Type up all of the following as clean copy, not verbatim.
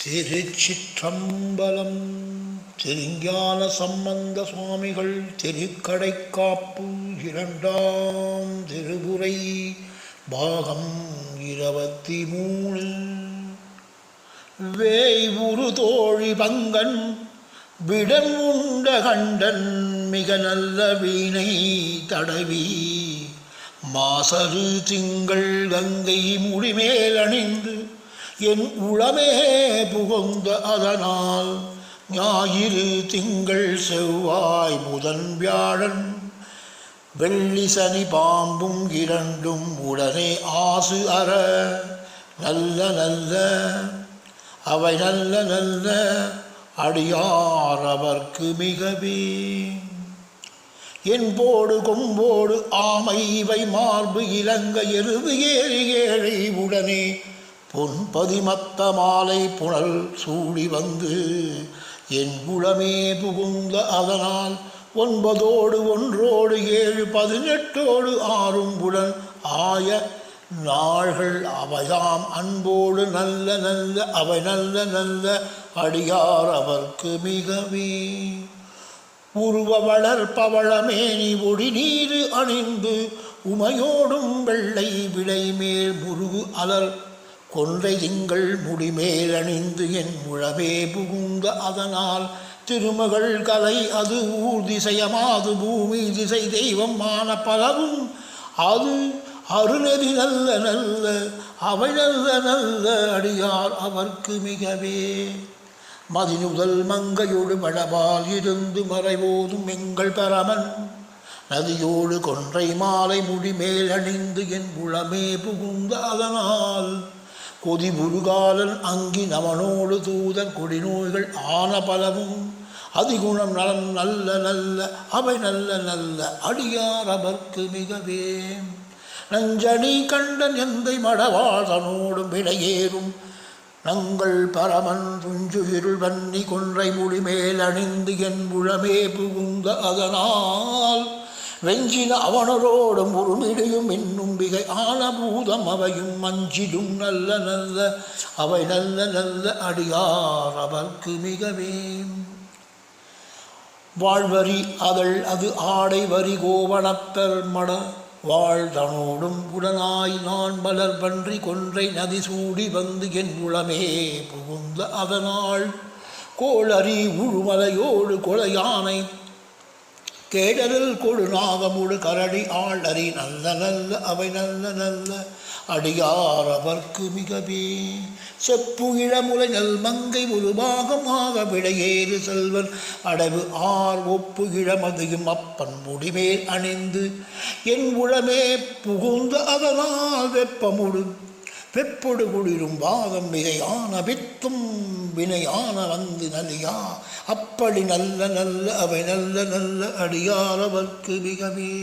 திருச்சிற்றம்பலம். திருஞான சம்பந்த சுவாமிகள் திருக்கடைக்காப்பு இரண்டாம் திருமுறை பாகம் 23. வேய்வுரு தோழி பங்கன் விடன் உண்ட கண்டன் மிக நல்ல வீணை தடவி மாசரு திங்கள் கங்கை முடிமேல் அணிந்து என் உளமே புகுந்த அதனால் ஞாயிறு திங்கள் செவ்வாய் புதன் வியாழன் வெள்ளி சனி பாம்பும் இரண்டும் உடனே ஆசு அற நல்ல நல்ல அவை நல்ல நல்ல அடியார் அவர்க்கு மிகவே என்போடு கொம்போடு ஆமை இவை மார்பு இலங்க எருது ஏறி ஏழை உடனே பொன்பதிமத்த மாலை புனல் சூடி வந்து என் குளமே புகுந்த அதனால் 9 1 7 18 6 புலன் ஆய நாள்கள் அவைதாம் அன்போடு நல்ல நல்ல அவை நல்ல நல்ல அடியார் அவர்க்கு மிகவே உருவ வளர்பவளமேனி ஒடி நீரு அணிந்து உமையோடும் வெள்ளை விளை மேல் முருகு அலர் கொன்றை திங்கள் முடிமேல் அணிந்து என் உளவே புகுந்த அதனால் திருமகள் கலை அது ஊர் திசையமாது பூமி திசை தெய்வம் மான பலவும் அது அருணதி நல்ல நல்ல அவை நல்ல நல்ல அடியார் அவர்க்கு மிகவே மதினுதல் மங்கையோடு மழபால் இருந்து மறைவோதும் எங்கள் பரமன் நதியோடு கொன்றை மாலை முடிமேல் அணிந்து என் உளமே புகுந்த அதனால் கொதி முருகாலன் அங்கி நமனோடு தூதன் கொடிநோய்கள் ஆன பலவும் அதிகுணம் நலன் நல்ல நல்ல அவை நல்ல நல்ல அடியார் அவர்க்கு மிகவே நஞ்சனி கண்டன் எந்தை மடவாழ்தனோடும் விடையேறும் நங்கள் பரமன் துஞ்சு இருள் வன்னி கொன்றை முடிமேல் அணிந்து என் உளமே புகுந்த அதனால் வெஞ்சின அவனரோடும் உருமிடையும் இன்னும் மிகை ஆனபூதம் அவையும் மஞ்சிடும் நல்ல நல்ல அவை நல்ல நல்ல அடியார் அவர்க்கு மிகவே வாழ்வரி அதழ் அது ஆடை வரி கோவணப்பெர் மட வாழ்தனோடும் உடனாய் நான் மலர் பன்றி கொன்றை நதி சூடி வந்து என் உளமே புகுந்த அதனால் கோளரி உழுமலையோடு கொலையானை கேடரில் கொடு நாகமுடு கரடி ஆளறி நல்ல நல்ல அவை நல்ல நல்ல அடியார் அவர்க்கு மிகவே செப்பு இளமுலை நல் மங்கை ஒரு பாகமாக விடையேறு செல்வன் அடைவு ஆர் ஒப்பு இளமதையும் அப்பன் முடிமேல் அணிந்து என் உளமே புகுந்த அதனால் வெப்பொடு குளிரும் வாதம் மிகையான வித்தும் வினையான வந்து நலியா அப்படி நல்ல நல்ல அவை நல்ல நல்ல அடியார் அவர்க்கு மிகவே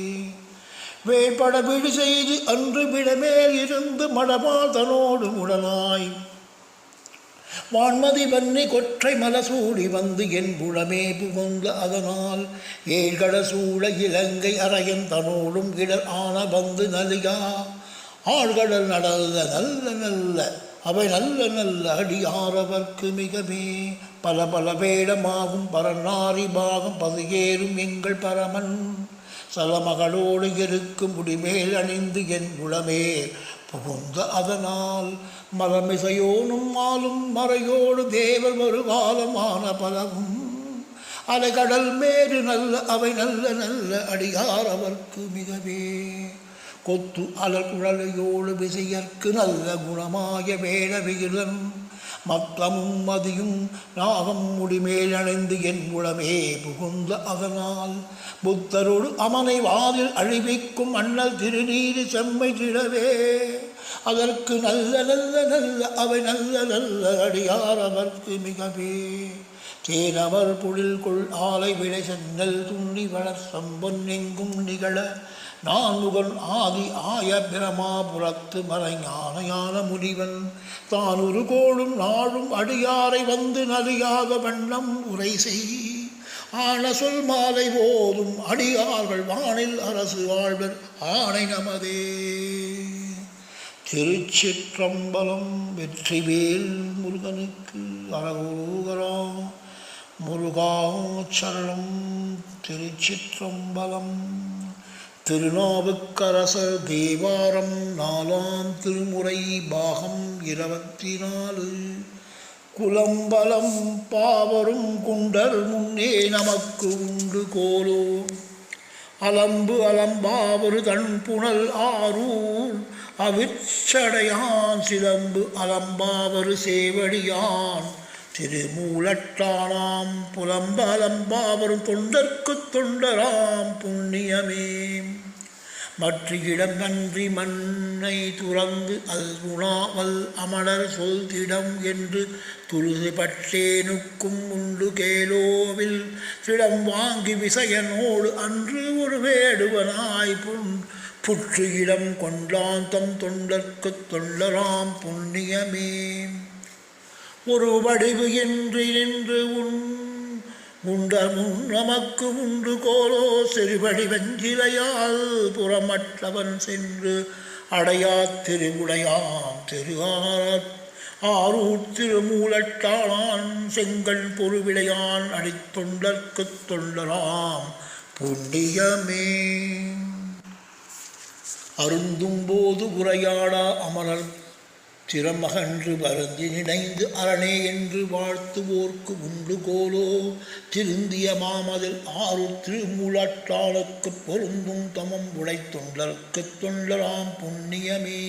வேட்பட விடு செய்து அன்று விடமேல் இருந்து மடமாதனோடு உடனாய் வான்மதி வன்னி கொற்றை மலசூடி வந்து என் புலமே புகுந்த அதனால் ஏழ்கட சூழ இலங்கை அரையன் தனோடும் இடர் ஆன வந்து நலியா ஆழ்கடல் நடல்ல நல்ல நல்ல அவை நல்ல நல்ல அடியார் அவர்க்கு மிகவே பல பல வேடமாகும் பரநாரி பாகம் பதுகேறும் எங்கள் பரமன் சலமகளோடு இருக்கும் முடிமேல் அணிந்து என் உளமே புகுந்த அதனால் மலமிசையோனும் மாலும் மறையோடு தேவர் ஒரு காலமான பலவும் அலைகடல் மேறு நல்ல அவை நல்ல நல்ல அடியார் அவர்க்கு மிகவே கொத்து அலர் குழலையோடு விசையற்கு நல்ல குணமாய வேட விகிதன் மத்தமும் மதியும் நாகம் முடிமேல் அணைந்து என் உளமே புகுந்த அதனால் புத்தரோடு அமனை வாதில் அழிவிக்கும் அண்ணல் திருநீரு செம்மை திடவே அதற்கு நல்ல நல்ல நல்ல அவை நல்ல நல்ல அடியார் அவர்க்கு மிகவே தேனவர் பொழில் கொள் ஆலை விளை சென்னல் துண்ணி வளர் சம்பொன் எங்கும் நிகழ நான் முகன் ஆதி ஆய பிரமாபுரத்து மறைஞான முனிவன் தான் ஒரு கோளும் நாளும் அடியாரை வந்து நலியாத வண்ணம் உரை செய் ஆன சொல் மாலை போதும் அடியார்கள் வானில் அரசு வாழ்வர் ஆணை நமதே திருச்சிற்றம்பலம். வெற்றிவேல் முருகனுக்கு அரகரோகரா. முருகாச்சரணம். திருச்சிற்றம்பலம். திருநாவுக்கரசர் தேவாரம் 4ஆம் திருமுறை பாகம் 24. குலம்பலம் பாவரும் குண்டர் முன்னே நமக்கு உண்டு கோலோ. அலம்பு அலம்பாவரு தன்புணல் ஆரூர் அவிச்சடையான் சிலம்பு அலம்பாவரு சேவடியான் திருமூலட்டானாம் புலம்ப அலம்பாவரும் தொண்டர்க்குத் தொண்டராம் புண்ணியமே. மற்ற இடம் நன்றி மண்ணை துறந்து அல்குணாவல் அமரர் சொல்திடம் என்று துருது பட்டேனுக்கும் உண்டு கேலோவில் திடம் வாங்கி விசயனோடு அன்று ஒரு வேடுவனாய் புற்று இடம் கொண்டான் தம் தொண்டர்க்குத் தொண்டராம் புண்ணியமே. ஒரு வடிவு என்று நின்று உண்டமுன் நமக்கு உண்டு கோலோ. செறிவடி வெஞ்சிலையால் புறமற்றவன் சென்று அடையா திருவுடையான் ஆரூர் திருமூலட்டாளான் செங்கண் பொருவிடையான் அடித்தொண்டர்க்குத் தொண்டராம் புண்ணியமே. அருந்தும் போது உரையாடா அமரர் திறமகன்று வருந்தி நினைந்து அரணே என்று வாழ்த்துவோர்க்கு உண்டு கோலோ. திருந்திய மாமதில் ஆரூர் திருமூலட்டாளுக்குப் பொருந்தும் தமம் உடைத்தொண்டர்க்குத் தொண்டராம் புண்ணியமே.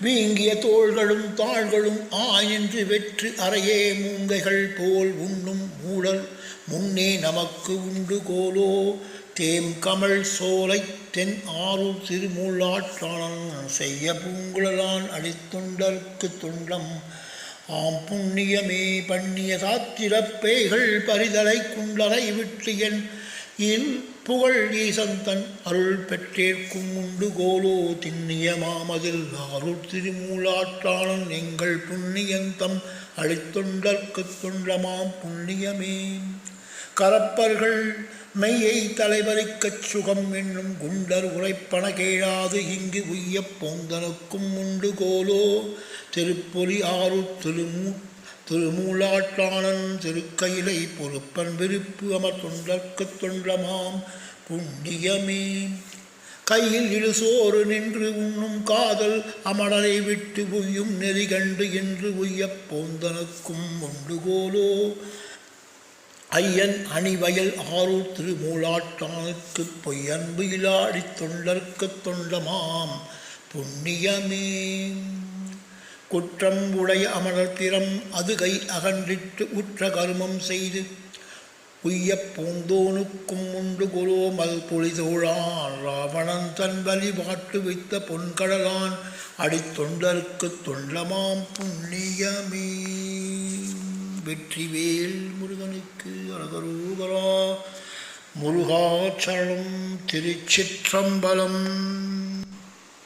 வீங்கிய தோள்களும் தாள்களும் ஆயின்று வெற்று அறையே மூங்கைகள் போல் உண்ணும் மூடல் முன்னே நமக்கு உண்டு கோலோ. தேம் கமல் சோலை தென் ஆரூர் திருமூலாற்றாளன் செய்ய பூங்குழலான் அடித்தொண்டர்க்குத் தொண்டம் ஆம் புண்ணியமே. பண்ணிய சாத்திரப் பேய்கள் பரிதலை குண்டரை விட்டு என் இல் புகழ் ஈசந்தன் அருள் பெற்றேற்கும் உண்டு கோலோ. திண்ணிய மாமதில் ஆரூர் திருமூலாற்றாளன் எங்கள் புண்ணியந்தம் அடித்தொண்டர்க்குத் தொண்டமாம் புண்ணியமே. கரப்பர்கள் மெய்யை தலைவரிக்கச் சுகம் என்னும் குண்டர் உரைப்பன கேளாது இங்கு உய்யப் போந்தனுக்கும் உண்டு கோலோ. திருப்பொலி ஆரூர் திருமூலாற்றாளன் திருக்கையிலை பொறுப்பன் விருப்பு அமர் தொண்டர்க்குத் தொண்டமாம் புண்ணியமே. கையில் இழுசோறு நின்று உண்ணும் காதல் அமரரை விட்டு உய்யும் நெறி கண்டு என்று உய்யப் போந்தனுக்கும் உண்டு கோலோ. ஐயன் அணிவயல் ஆரூர் திருமூலாட்டானுக்கு பொய்யன்பு இலாடி தொண்டர்க்குத் தொண்டமாம் புண்ணியமே. குற்றம் உடைய அமரர் திறம் அது கை அகன்றிட்டு உற்ற கருமம் செய்து உய்யப் பூந்தோனுக்கும் உண்டு குலோ. மல் பொழிதோழான் ராவணன் தன் வழிபாட்டு வைத்த பொன்கடலான் அடித்தொண்டர்க்குத் தொண்டமாம் புண்ணியமே. வெற்றிவேல் முருகனுக்கு அரகரோகரா. முருகாச்சரணம். திருச்சிற்றம்பலம்.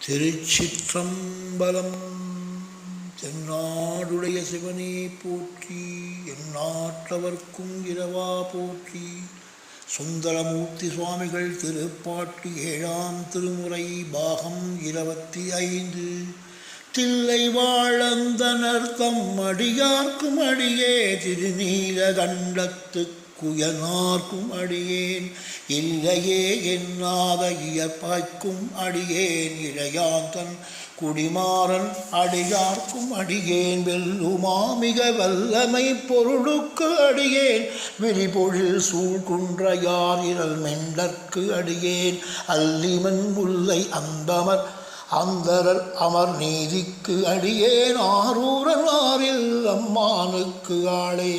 திருச்சிற்றம்பலம். தென்னாடுடைய சிவனே போற்றி. எந்நாட்டவர்க்கும் இரவா போற்றி. சுந்தரமூர்த்தி சுவாமிகள் திருப்பாட்டு 7ஆம் திருமுறை பாகம் 25. தில்லை வாழந்தனர் தம் அடியார்க்கும் அடியே திருநீல கண்டத்துக் குயனார்க்கும் அடியேன் இல்லையே என்னாத இயற்பாய்க்கும் அடியேன் இளையாந்தன் குடிமாறன் அடியார்க்கும் அடியேன் வெல்லுமாமிக வல்லமை பொருளுக்கு அடியேன் விரிபொழில் சூழ்குன்றையார் இரல் மெண்டற்கு அடியேன் அல்லிமன் முல்லை அந்தமர் அந்தரர் அமர் நீதிக்கு அடியேன் ஆரூரன் ஆரில் அம்மானுக்கு ஆளே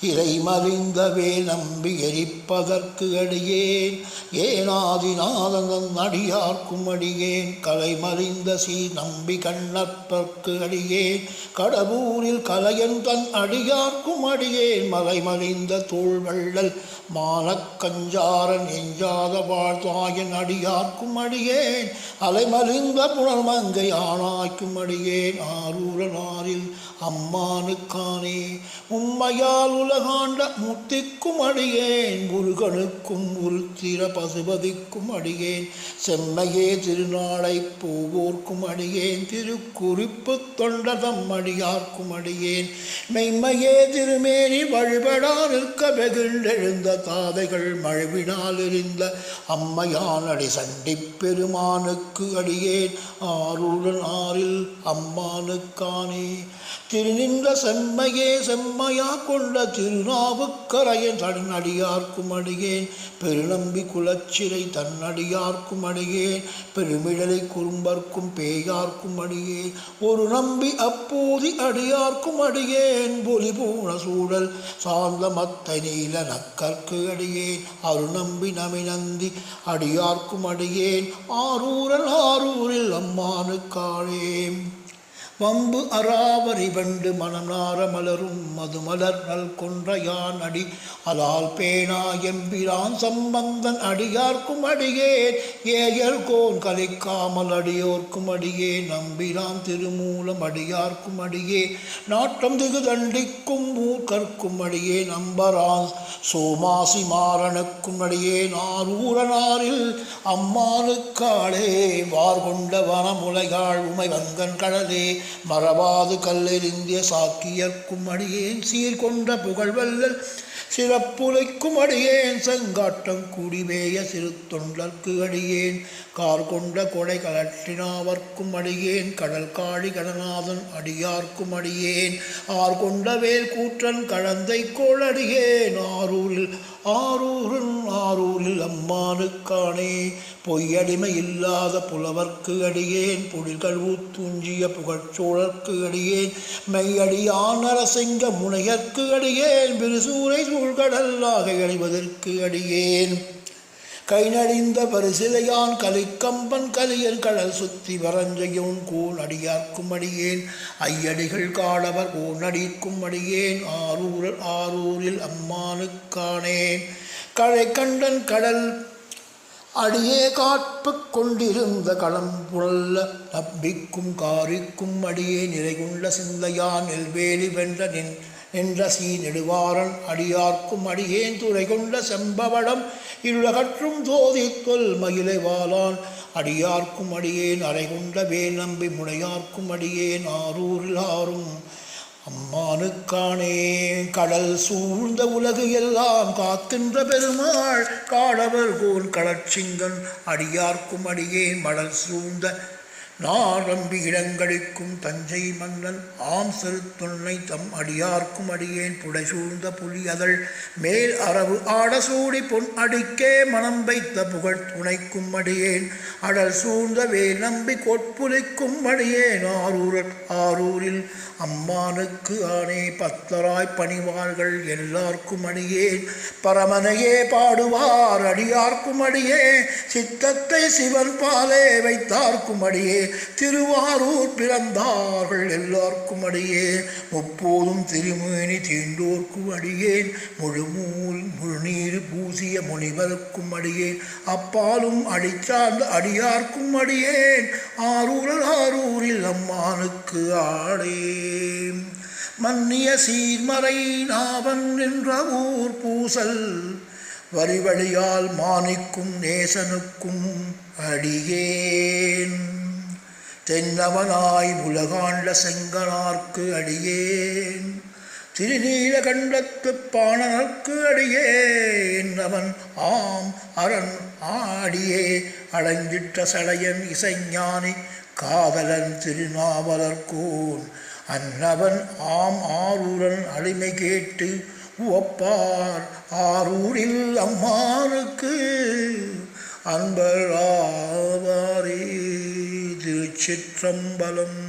இறைமறிந்தவே நம்பி எரிப்பதற்கு அடியேன் ஏனாதிநாதன் அடியார்க்கும் அடியேன் கலைமறிந்த நம்பி கண்ணற்பற்கு அடியேன் கடவுரில் கலையன் தன் அடியார்க்கும் அடியேன் மலைமறிந்த தோள்வள்ளல் மானக்கஞ்சாரன் எஞ்சாத வாழ்த்தாயன் அடியார்க்கும் அடியேன் அலைமறிந்த புனர்மங்கை ஆனாய்க்கும் அடியேன் ஆரூரனாரில் அம்மானுக்கானே உம்மையால் உலகாண்ட மூர்த்திக்கும் அடியேன் முருகனுக்கும் உருத்திர பசுபதிக்கும் அடியேன் செம்மையே திருநாளை போவோர்க்கும் அடியேன் திருக்குறிப்பு தொண்டதம் அடியார்க்கும் அடியேன் மெய்மையே திருமேனி வழிபடா நிற்க வெகுண்டெழுந்த தாதைகள் மழுவினால் எறிந்த அம்மையானடி சண்டி பெருமானுக்கு அடியேன் ஆருடன் ஆறில் அம்மானுக்கானே திருநின்ற செம்மையே செம்மையா கொண்ட திருநாவுக்கரையன் தன்னடியார்க்கும் அடியேன் பெருநம்பி குலச்சிறை தன்னடியார்க்கும் அடியேன் பெருமிழலை குறும்பர்க்கும் பேயார்க்கும் அடியேன் ஒரு நம்பி அப்போதி அடியார்க்கும் அடியேன் பொலி பூண சூழல் சார்ந்த மத்த நீல நக்கற்கு அடியேன் அருநம்பி நமிநந்தி அடியார்க்கும் அடியேன் ஆரூரில் அம்மானுக்காளே வம்பு அராவரி வண்டு மணநார மலரும் மதுமலர் நல் கொன்றையான் அடி அலால் பேனா எம்பிரான் சம்பந்தன் அடியார்க்கும் அடியேன் ஏயர் கோன் கலிக்காமல் அடியோர்க்கும் அடியே நம்பிரான் திருமூலம் அடியார்க்கும் அடியே நாட்டம் திகு தண்டிக்கும் மூர்க்கர்க்கும் அடியே நம்பரான் சோமாசி மாறனுக்கும் அடியே நாரூரனாரில் அம்மானுக்காளே வார்கொண்ட வனமுலைகாள் உமை வங்கன் கடலே மறவாது கல்லெறிந்திய சாக்கியர்க்கும் அடியேன் சீர்கொண்ட புகழ்வல்லல் சிறப்புரைக்கும் அடியேன் செங்காட்டம் குடிவேய சிறு தொண்டர்க்கு அடியேன் கார் கொண்ட கொடை கலற்றினாவர்க்கும் அடியேன் கடல் காழி கடநாதன் அடியார்க்கும் அடியேன் ஆர் கொண்ட வேல் கூற்றன் கழந்தை கோள் அடியேன் ஆரூரில் அம்மானுக்கானே பொய்யடிமை இல்லாத புலவர்க்கு அடியேன் பொழில்கள் ஊத்துஞ்சிய புகழ்ச்சோழர்க்கு அடியேன் மெய்யடியான் அரசிங்க முனையர்க்கு அடியேன் விருசூரை சூழ்கடல்லாக அடைவதற்கு அடியேன் கை நடிந்த பரிசிலையான் கலிக்கம்பன் கலியன் கடல் சுத்தி வரஞ்சையோன் கோன் அடியார்க்கும் அடியேன் ஐயடிகள் காடவர் கோனடிக்கும் அடியேன் ஆரூரில் அம்மானுக்கானேன் களை கண்டன் கடல் அடியே காப்பு கொண்டிருந்த களம் புழல்ல நம்பிக்கும் காரிக்கும் அடியே நிறைகுண்ட சிந்தையான் நெல்வேலி வென்ற நின்ற சீ நெடுவாரன் அடியார்க்கும் அடியேன் துறை கொண்ட செம்பவடம் இருளகற்றும் தோதி தொல் மயிலை வாளான் அடியார்க்கும் அடியேன் அறை கொண்ட வேல் நம்பி முனையார்க்கும் அடியேன் ஆரூரில் அம்மானுக்கானே கடல் சூழ்ந்த உலகு எல்லாம் காக்கின்ற பெருமாள் காடவர் கோன் கடற்சிங்கன் அடியார்க்கும் அடியேன் மடல் சூழ்ந்த நான் நம்பி இடங்கழிக்கும் தஞ்சை மன்னன் ஆம் செருத்தொன்னை தம் அடியார்க்கும் அடியேன் புடை சூழ்ந்த புலி அதழ் மேல் அரவு ஆடசூடி பொன் அடிக்கே மனம் வைத்த புகழ் துணைக்கும் அடியேன் அடல் சூழ்ந்த வேல் நம்பி கொட்புலிக்கும் அடியேன் ஆரூரில் அம்மானுக்கு ஆனே பத்தராய் பணிவார்கள் எல்லார்க்கும் அடியேன் பரமனையே பாடுவார் அடியார்க்கும் அடியே சித்தத்தை சிவன் பாலே வைத்தார்க்கும் அடியே திருவாரூர் பிறந்தார்கள் எல்லார்க்கும் அடியே முப்போதும் திருமேனி தீண்டோர்க்கும் அடியேன் முழுநீர் பூசிய முனிவருக்கும் அடியேன் அப்பாலும் அடிச்சார்ந்த அடியார்க்கும் அடியேன் ஆரூரில் அம்மானுக்கு ஆடே மன்னிய சீர்மறை நாவன் என்ற ஊர் பூசல் வரிவழியால் மானிக்கும் நேசனுக்கும் அடியேன் தென்னவனாய் உலகாண்ட செங்கனார்க்கு அடியேன் திருநீலகண்டத்து பாணனுக்கு அடியேன் அவன் ஆம் அரண் ஆடியே அடைந்திட்ட சடையன் இசைஞானி காதலன் திருநாவலர்கோன் அன்னவன் ஆம் ஆரூரன் அடிமை கேட்டு உவப்பார் ஆரூரில் அம்மானுக்கு அன்பராவாரே. திருச்சிற்றம்பலம்.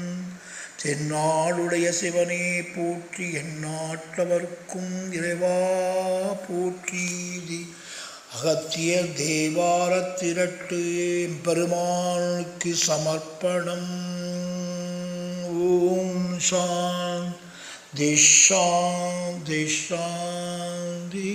தென்னாடுடைய சிவனே போற்றி, எந்நாட்டவர்க்கும் இறைவா போற்றி. அகத்தியர் தேவாரத் திரட்டு பெருமானுக்கு சமர்ப்பணம். ஓம் சாந்தி சாந்தி சாந்தி.